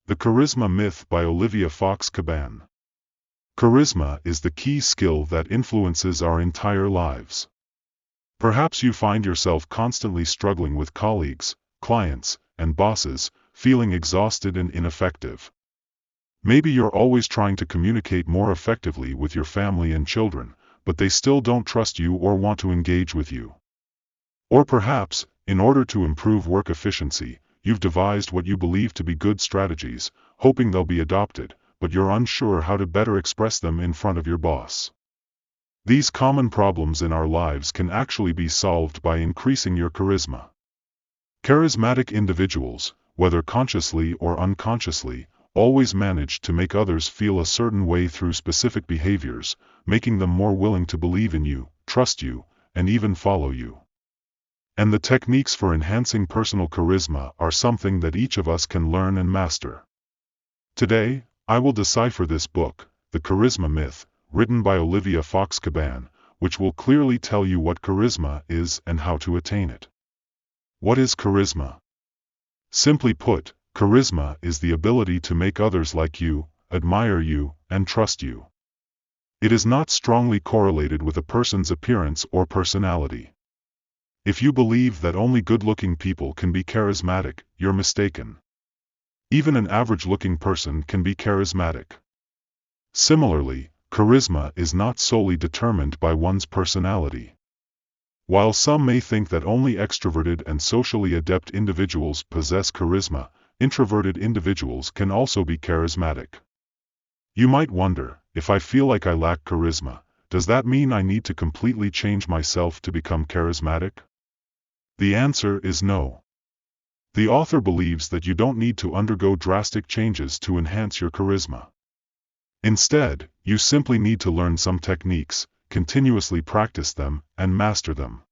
The Charisma Myth by Olivia Fox Caban. Charisma is the key skill that influences our entire lives. Perhaps you find yourself constantly struggling with colleagues, clients, and bosses, feeling exhausted and ineffective. Maybe you're always trying to communicate more effectively with your family and children, but they still don't trust you or want to engage with you. Or perhaps, in order to improve work efficiency, you've devised what you believe to be good strategies, hoping they'll be adopted, but you're unsure how to better express them in front of your boss. These common problems in our lives can actually be solved by increasing your charisma. Charismatic individuals, whether consciously or unconsciously, always manage to make others feel a certain way through specific behaviors, making them more willing to believe in you, trust you, and even follow you. And the techniques for enhancing personal charisma are something that each of us can learn and master. Today, I will decipher this book, The Charisma Myth, written by Olivia Fox Caban, which will clearly tell you what charisma is and how to attain it. What is charisma? Simply put, charisma is the ability to make others like you, admire you, and trust you. It is not strongly correlated with a person's appearance or personality. If you believe that only good-looking people can be charismatic, you're mistaken. Even an average-looking person can be charismatic. Similarly, charisma is not solely determined by one's personality. While some may think that only extroverted and socially adept individuals possess charisma, introverted individuals can also be charismatic. You might wonder, if I feel like I lack charisma, does that mean I need to completely change myself to become charismatic? The answer is no. The author believes that you don't need to undergo drastic changes to enhance your charisma. Instead, you simply need to learn some techniques, continuously practice them, and master them.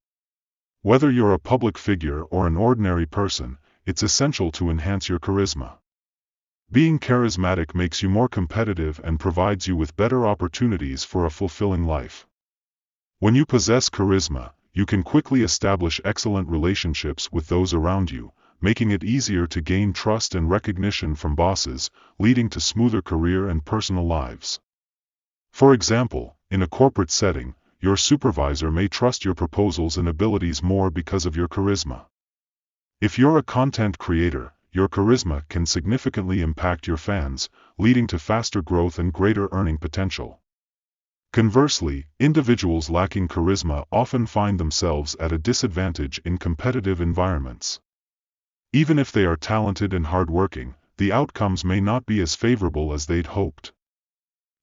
Whether you're a public figure or an ordinary person, it's essential to enhance your charisma. Being charismatic makes you more competitive and provides you with better opportunities for a fulfilling life. When you possess charisma, you can quickly establish excellent relationships with those around you, making it easier to gain trust and recognition from bosses, leading to smoother career and personal lives. For example, in a corporate setting, your supervisor may trust your proposals and abilities more because of your charisma. If you're a content creator, your charisma can significantly impact your fans, leading to faster growth and greater earning potential. Conversely, individuals lacking charisma often find themselves at a disadvantage in competitive environments. Even if they are talented and hardworking, the outcomes may not be as favorable as they'd hoped.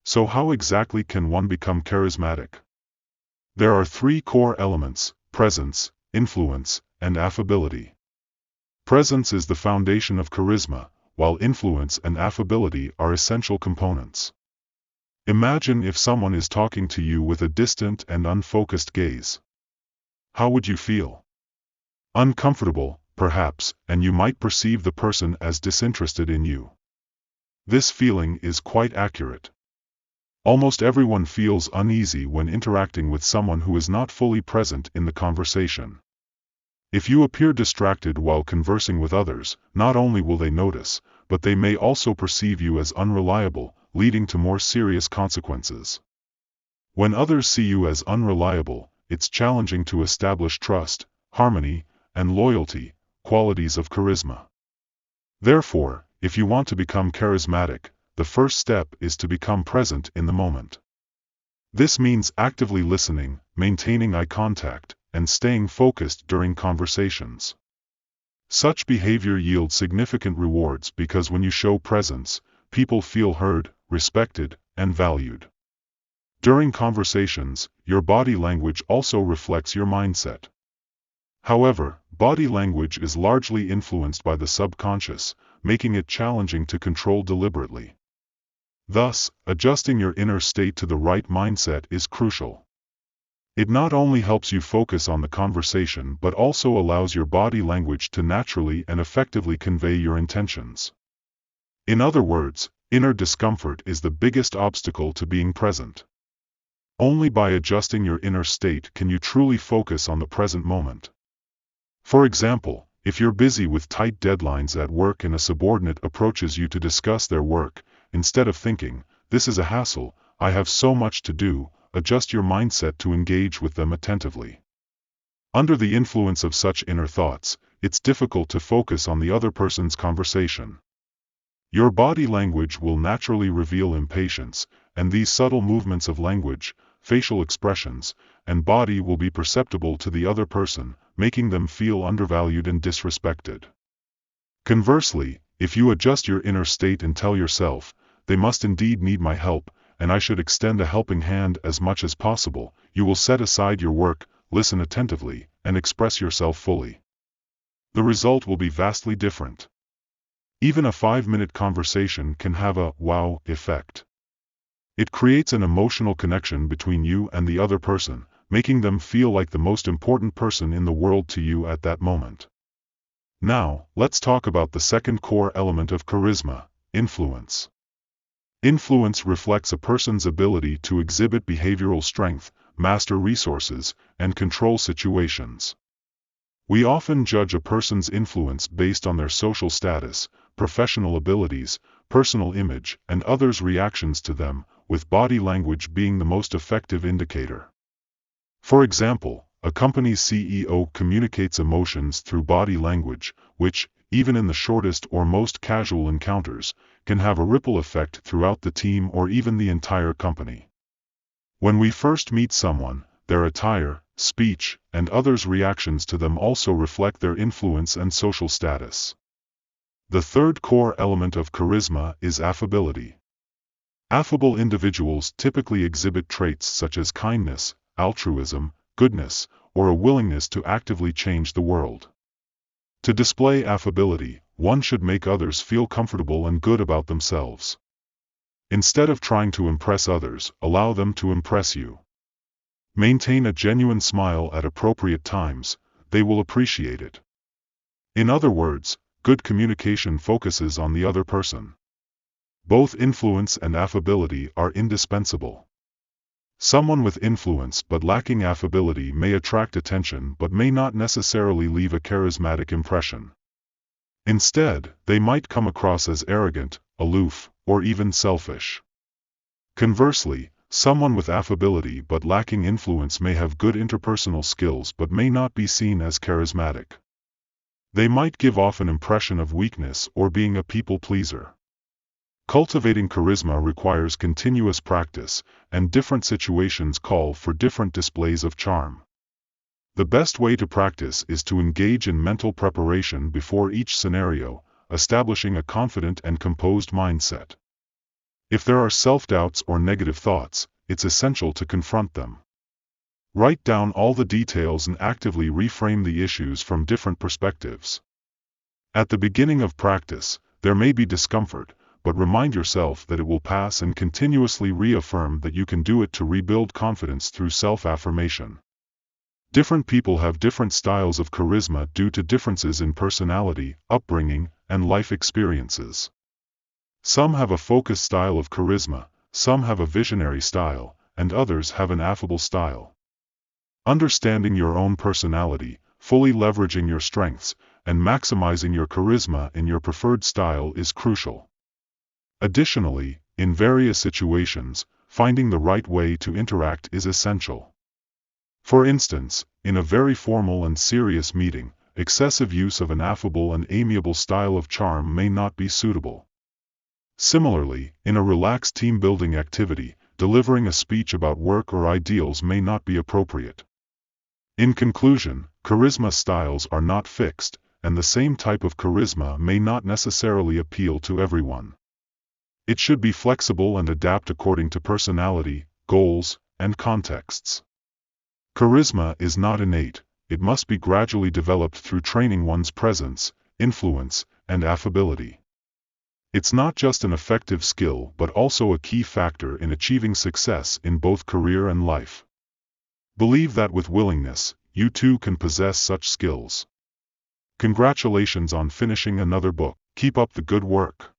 So how exactly can one become charismatic? There are three core elements: presence, influence, and affability. Presence is the foundation of charisma, while influence and affability are essential components. Imagine if someone is talking to you with a distant and unfocused gaze. How would you feel? Uncomfortable, perhaps, and you might perceive the person as disinterested in you. This feeling is quite accurate. Almost everyone feels uneasy when interacting with someone who is not fully present in the conversation. If you appear distracted while conversing with others, not only will they notice, but they may also perceive you as unreliable, leading to more serious consequences. When others see you as unreliable, it's challenging to establish trust, harmony, and loyalty, qualities of charisma. Therefore, if you want to become charismatic, the first step is to become present in the moment. This means actively listening, maintaining eye contact, and staying focused during conversations. Such behavior yields significant rewards because when you show presence, people feel heard, respected, and valued. During conversations, your body language also reflects your mindset. However, body language is largely influenced by the subconscious, making it challenging to control deliberately. Thus, adjusting your inner state to the right mindset is crucial. It not only helps you focus on the conversation but also allows your body language to naturally and effectively convey your intentions. In other words, inner discomfort is the biggest obstacle to being present. Only by adjusting your inner state can you truly focus on the present moment. For example, If you're busy with tight deadlines at work and a subordinate approaches you to discuss their work, instead of thinking, "This is a hassle, I have so much to do," adjust your mindset to engage with them attentively. Under the influence of such inner thoughts, it's difficult to focus on the other person's conversation. Your body language will naturally reveal impatience, and these subtle movements of language, facial expressions, and body will be perceptible to the other person, making them feel undervalued and disrespected. Conversely, if you adjust your inner state and tell yourself, "They must indeed need my help, and I should extend a helping hand as much as possible," you will set aside your work, listen attentively, and express yourself fully. The result will be vastly different. Even a 5-minute conversation can have a wow effect. It creates an emotional connection between you and the other person, making them feel like the most important person in the world to you at that moment. Now, let's talk about the second core element of charisma: influence. Influence reflects a person's ability to exhibit behavioral strength, master resources, and control situations. We often judge a person's influence based on their social status, professional abilities, personal image, and others' reactions to them, with body language being the most effective indicator. For example, a company's CEO communicates emotions through body language, which, even in the shortest or most casual encounters, can have a ripple effect throughout the team or even the entire company. When we first meet someone, their attire, speech, and others' reactions to them also reflect their influence and social status. The third core element of charisma is affability. Affable individuals typically exhibit traits such as kindness, altruism, goodness, or a willingness to actively change the world. To display affability, one should make others feel comfortable and good about themselves. Instead of trying to impress others, allow them to impress you. Maintain a genuine smile at appropriate times, they will appreciate it. In other words, good communication focuses on the other person. Both influence and affability are indispensable. Someone with influence but lacking affability may attract attention but may not necessarily leave a charismatic impression. Instead, they might come across as arrogant, aloof, or even selfish. Conversely, someone with affability but lacking influence may have good interpersonal skills but may not be seen as charismatic. They might give off an impression of weakness or being a people pleaser. Cultivating charisma requires continuous practice, and different situations call for different displays of charm. The best way to practice is to engage in mental preparation before each scenario, establishing a confident and composed mindset. If there are self-doubts or negative thoughts, it's essential to confront them. Write down all the details and actively reframe the issues from different perspectives. At the beginning of practice, there may be discomfort, but remind yourself that it will pass and continuously reaffirm that you can do it to rebuild confidence through self-affirmation. Different people have different styles of charisma due to differences in personality, upbringing, and life experiences. Some have a focused style of charisma, some have a visionary style, and others have an affable style. Understanding your own personality, fully leveraging your strengths, and maximizing your charisma in your preferred style is crucial. Additionally, in various situations, finding the right way to interact is essential. For instance, in a very formal and serious meeting, excessive use of an affable and amiable style of charm may not be suitable. Similarly, in a relaxed team-building activity, delivering a speech about work or ideals may not be appropriate. In conclusion, charisma styles are not fixed, and the same type of charisma may not necessarily appeal to everyone. It should be flexible and adapt according to personality, goals, and contexts. Charisma is not innate, it must be gradually developed through training one's presence, influence, and affability. It's not just an effective skill but also a key factor in achieving success in both career and life. Believe that with willingness, you too can possess such skills. Congratulations on finishing another book. Keep up the good work.